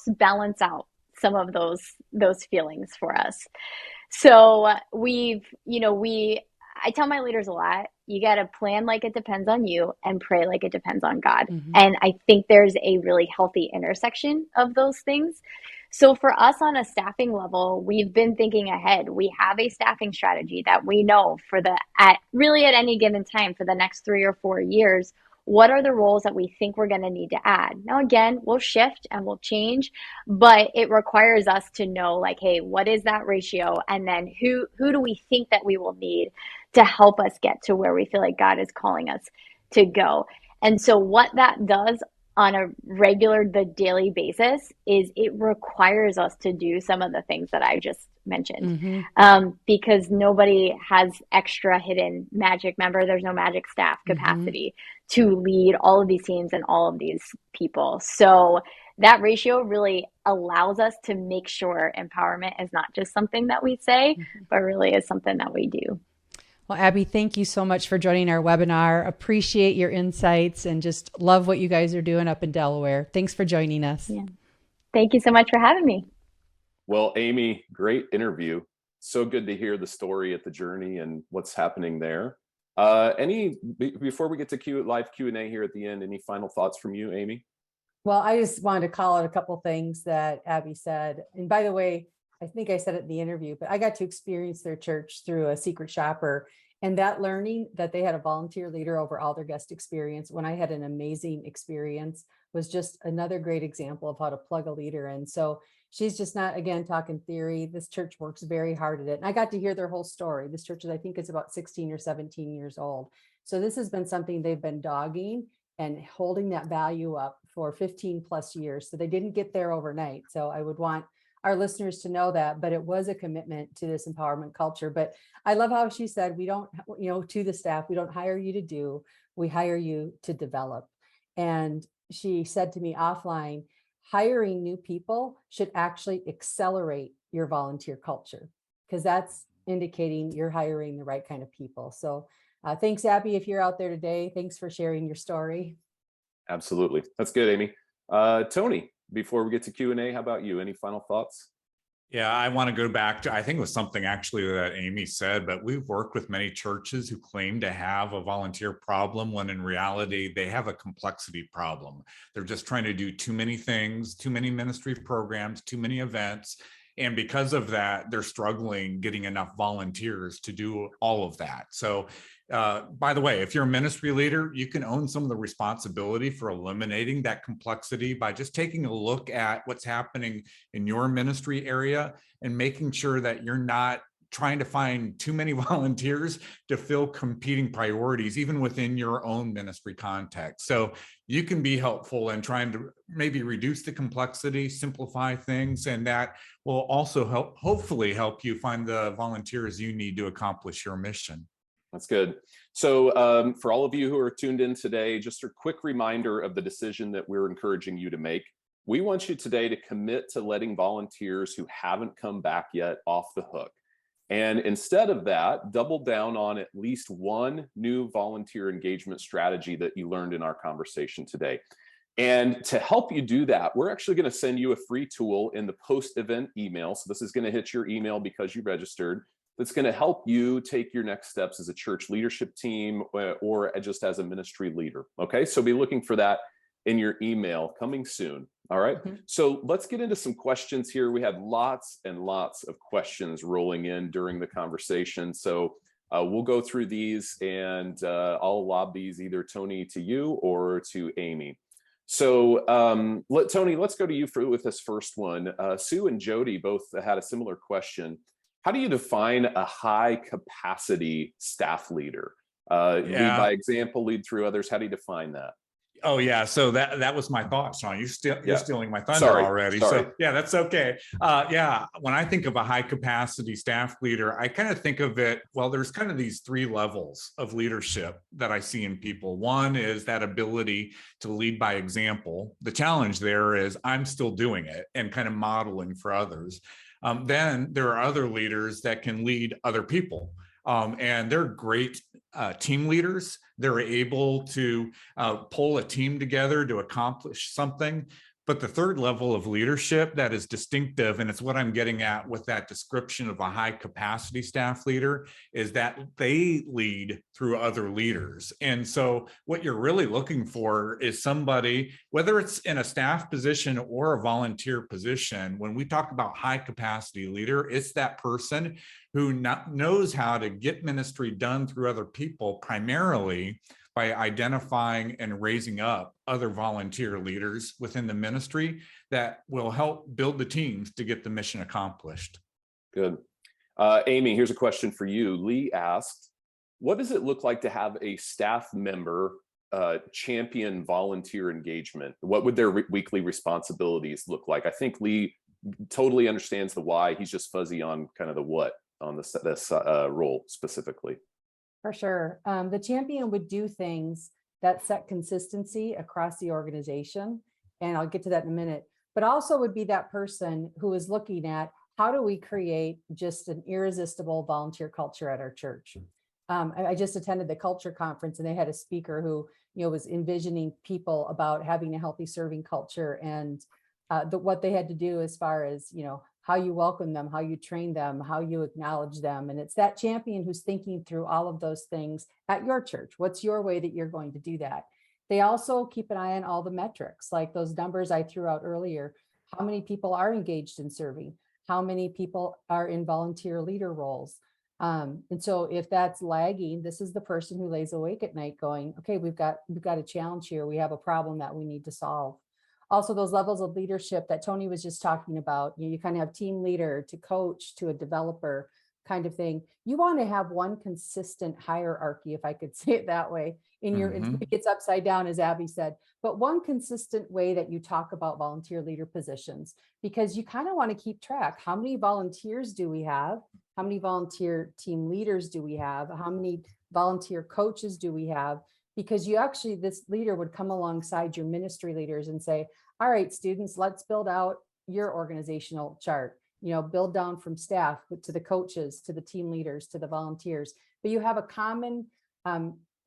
balance out some of those feelings for us. So I tell my leaders a lot, you got to plan like it depends on you and pray like it depends on God. And I think there's a really healthy intersection of those things. So for us on a staffing level, we've been thinking ahead. We have a staffing strategy that we know at any given time for the next 3 or 4 years, what are the roles that we think we're going to need to add? Now, again, we'll shift and we'll change, but it requires us to know, like, hey, what is that ratio? And then who do we think that we will need to help us get to where we feel like God is calling us to go? And so what that does on a the daily basis is it requires us to do some of the things that I just mentioned, because nobody has extra hidden magic. Remember, there's no magic staff capacity to lead all of these teams and all of these people. So that ratio really allows us to make sure empowerment is not just something that we say, but really is something that we do. Well, Abby, thank you so much for joining our webinar. Appreciate your insights and just love what you guys are doing up in Delaware. Thanks for joining us. Yeah. Thank you so much for having me. Well, Amy, great interview. So good to hear the story at the journey and what's happening there. Before we get to live Q&A here at the end, any final thoughts from you, Amy? Well, I just wanted to call out a couple things that Abby said. And by the way, I think I said it in the interview, but I got to experience their church through a secret shopper. And that learning that they had a volunteer leader over all their guest experience when I had an amazing experience was just another great example of how to plug a leader in. So she's just not, again, talking theory. This church works very hard at it. And I got to hear their whole story. This church, I think, is about 16 or 17 years old. So this has been something they've been dogging and holding that value up for 15 plus years. So they didn't get there overnight. So I would want our listeners to know that, but it was a commitment to this empowerment culture. But I love how she said, we don't, to the staff, we don't hire you to do, we hire you to develop. And she said to me offline, hiring new people should actually accelerate your volunteer culture, because that's indicating you're hiring the right kind of people. So thanks, Abby, if you're out there today. Thanks for sharing your story. Absolutely. That's good, Amy. Tony, before we get to Q&A, how about you? Any final thoughts? Yeah, I want to go back to, I think it was something actually that Amy said, but we've worked with many churches who claim to have a volunteer problem when in reality, they have a complexity problem. They're just trying to do too many things, too many ministry programs, too many events. And because of that, they're struggling getting enough volunteers to do all of that. So by the way, if you're a ministry leader, you can own some of the responsibility for eliminating that complexity by just taking a look at what's happening in your ministry area and making sure that you're not trying to find too many volunteers to fill competing priorities, even within your own ministry context. So you can be helpful in trying to maybe reduce the complexity, simplify things, and that will also hopefully help you find the volunteers you need to accomplish your mission. That's good. So for all of you who are tuned in today, just a quick reminder of the decision that we're encouraging you to make. We want you today to commit to letting volunteers who haven't come back yet off the hook. And instead of that, double down on at least one new volunteer engagement strategy that you learned in our conversation today. And to help you do that, we're actually going to send you a free tool in the post-event email. So this is going to hit your email because you registered. That's going to help you take your next steps as a church leadership team or just as a ministry leader. Okay, so be looking for that in your email coming soon. All right, so let's get into some questions here. We had lots and lots of questions rolling in during the conversation. So We'll go through these, and I'll lob these either, Tony, to you or to Amy. So Tony, let's go to you with this first one. Sue and Jody both had a similar question. How do you define a high capacity staff leader? Lead by example, lead through others. How do you define that? Oh yeah, so that was my thought, Sean. You're stealing my thunder already. Sorry. So yeah, that's okay. Yeah, when I think of a high capacity staff leader, I kind of think of it, well, there's kind of these three levels of leadership that I see in people. One is that ability to lead by example. The challenge there is I'm still doing it and kind of modeling for others. Then there are other leaders that can lead other people. And they're great team leaders. They're able to pull a team together to accomplish something. But the third level of leadership that is distinctive, and it's what I'm getting at with that description of a high capacity staff leader, is that they lead through other leaders. And so what you're really looking for is somebody, whether it's in a staff position or a volunteer position, when we talk about high capacity leader, it's that person who knows how to get ministry done through other people, primarily by identifying and raising up other volunteer leaders within the ministry that will help build the teams to get the mission accomplished. Good. Amy, here's a question for you. Lee asked, what does it look like to have a staff member champion volunteer engagement? What would their weekly responsibilities look like? I think Lee totally understands the why. He's just fuzzy on kind of the what on this role specifically. For sure. The champion would do things that set consistency across the organization. And I'll get to that in a minute, but also would be that person who is looking at how do we create just an irresistible volunteer culture at our church. I just attended the culture conference, and they had a speaker who, was envisioning people about having a healthy serving culture, and what they had to do as far as, how you welcome them, how you train them, how you acknowledge them. And it's that champion who's thinking through all of those things at your church. What's your way that you're going to do that? They also keep an eye on all the metrics, like those numbers I threw out earlier. How many people are engaged in serving? How many people are in volunteer leader roles? And so if that's lagging, this is the person who lays awake at night going, okay, we've got a challenge here. We have a problem that we need to solve. Also, those levels of leadership that Tony was just talking about, you kind of have team leader to coach to a developer kind of thing. You want to have one consistent hierarchy, if I could say it that way, in your, it's upside down, as Abby said, but one consistent way that you talk about volunteer leader positions, because you kind of want to keep track. How many volunteers do we have? How many volunteer team leaders do we have? How many volunteer coaches do we have? Because this leader would come alongside your ministry leaders and say, all right, students, let's build out your organizational chart, build down from staff to the coaches, to the team leaders, to the volunteers, but you have a common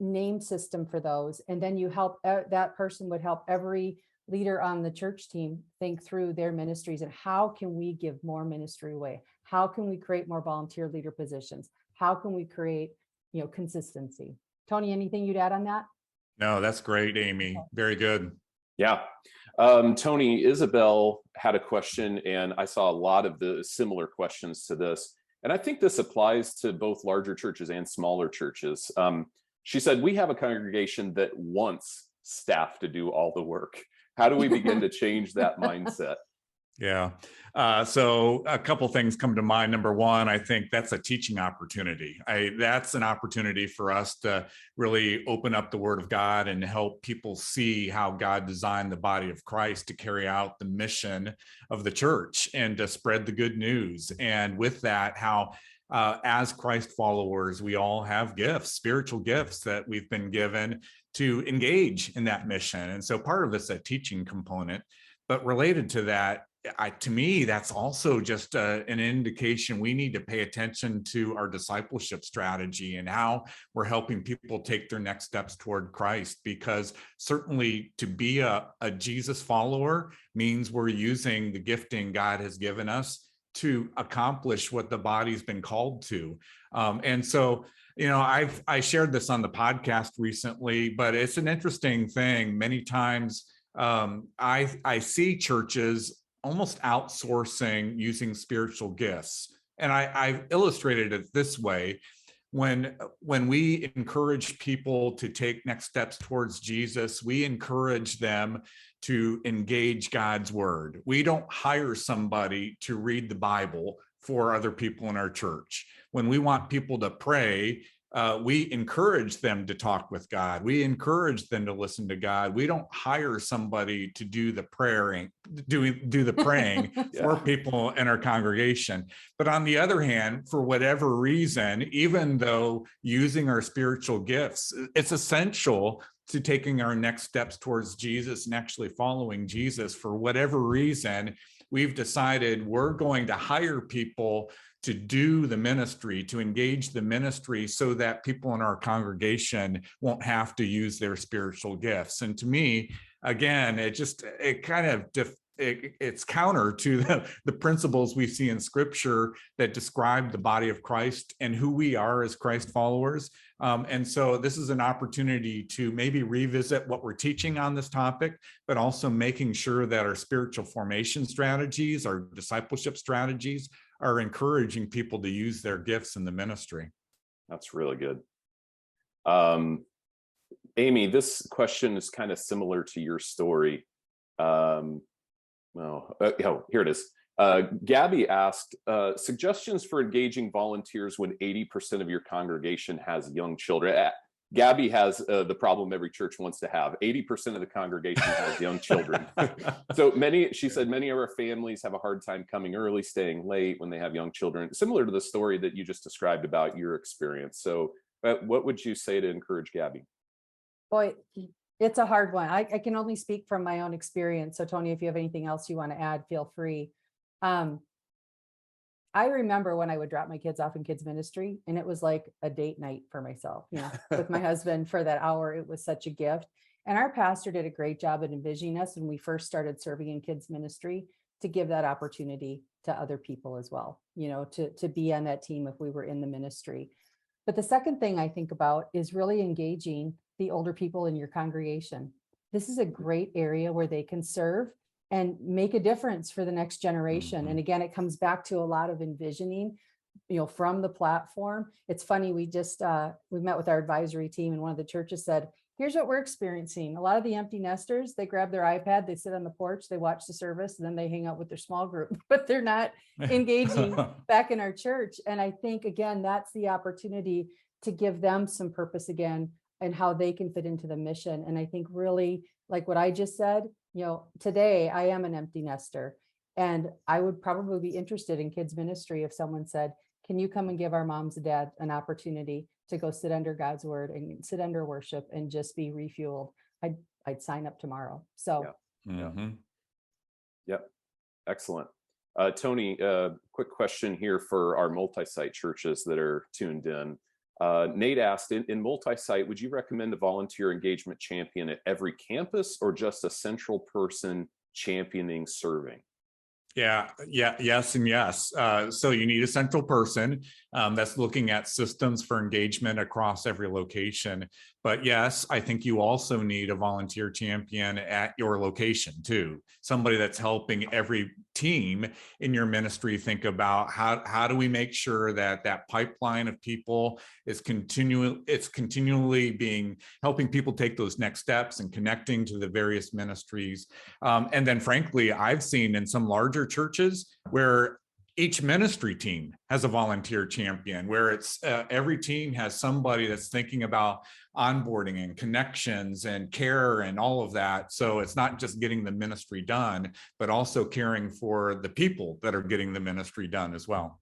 name system for those. And then you help, that person would help every leader on the church team think through their ministries and how can we give more ministry away? How can we create more volunteer leader positions? How can we create, consistency? Tony, anything you'd add on that? No, that's great, Amy. Very good. Yeah. Tony, Isabel had a question, and I saw a lot of the similar questions to this. And I think this applies to both larger churches and smaller churches. She said, we have a congregation that wants staff to do all the work. How do we begin to change that mindset? Yeah. So a couple things come to mind. Number one, I think that's a teaching opportunity. That's an opportunity for us to really open up the Word of God and help people see how God designed the body of Christ to carry out the mission of the church and to spread the good news. And with that, how as Christ followers, we all have gifts, spiritual gifts that we've been given to engage in that mission. And so part of it's a teaching component, but related to that, to me, that's also just an indication we need to pay attention to our discipleship strategy and how we're helping people take their next steps toward Christ, because certainly to be a Jesus follower means we're using the gifting God has given us to accomplish what the body's been called to. And so, I shared this on the podcast recently, but it's an interesting thing. Many times I see churches almost outsourcing using spiritual gifts. And I've illustrated it this way. when we encourage people to take next steps towards Jesus, we encourage them to engage God's word. We don't hire somebody to read the Bible for other people in our church. When we want people to pray, we encourage them to talk with God. We encourage them to listen to God. We don't hire somebody to do the praying, do the praying for people in our congregation. But on the other hand, for whatever reason, even though using our spiritual gifts, it's essential to taking our next steps towards Jesus and actually following Jesus, for whatever reason, we've decided we're going to hire people to do the ministry, to engage the ministry, so that people in our congregation won't have to use their spiritual gifts. And to me, again, it's counter to the principles we see in Scripture that describe the body of Christ and who we are as Christ followers. And so this is an opportunity to maybe revisit what we're teaching on this topic, but also making sure that our spiritual formation strategies, our discipleship strategies, are encouraging people to use their gifts in the ministry. That's really good. Amy, this question is kind of similar to your story. Here it is. Gabby asked, suggestions for engaging volunteers when 80% of your congregation has young children. Gabby has the problem every church wants to have. 80% of the congregation has young children. So she said, many of our families have a hard time coming early, staying late when they have young children, similar to the story that you just described about your experience. So what would you say to encourage Gabby? Boy, it's a hard one. I can only speak from my own experience. So Tony, if you have anything else you want to add, feel free. I remember when I would drop my kids off in kids ministry, and it was like a date night for myself, with my husband for that hour. It was such a gift. And our pastor did a great job at envisioning us when we first started serving in kids ministry, to give that opportunity to other people as well, to be on that team if we were in the ministry. But the second thing I think about is really engaging the older people in your congregation. This is a great area where they can serve and make a difference for the next generation. Mm-hmm. And again, it comes back to a lot of envisioning, from the platform. It's funny, we met with our advisory team, and one of the churches said, here's what we're experiencing. A lot of the empty nesters, they grab their iPad, they sit on the porch, they watch the service, and then they hang out with their small group, but they're not engaging back in our church. And I think, again, that's the opportunity to give them some purpose again and how they can fit into the mission. And I think really, like what I just said, today I am an empty nester, and I would probably be interested in kids ministry if someone said, can you come and give our moms and dads an opportunity to go sit under God's word and sit under worship and just be refueled? I'd sign up tomorrow. So Yep. Excellent. Tony, quick question here for our multi-site churches that are tuned in. Nate asked, in multi-site, would you recommend a volunteer engagement champion at every campus, or just a central person championing serving? Yes, and yes. So you need a central person that's looking at systems for engagement across every location. But yes, I think you also need a volunteer champion at your location too. Somebody that's helping every team in your ministry think about how do we make sure that pipeline of people is continually being helping people take those next steps and connecting to the various ministries. And then frankly, I've seen in some larger churches where each ministry team has a volunteer champion, where it's every team has somebody that's thinking about onboarding and connections and care and all of that. So it's not just getting the ministry done, but also caring for the people that are getting the ministry done as well.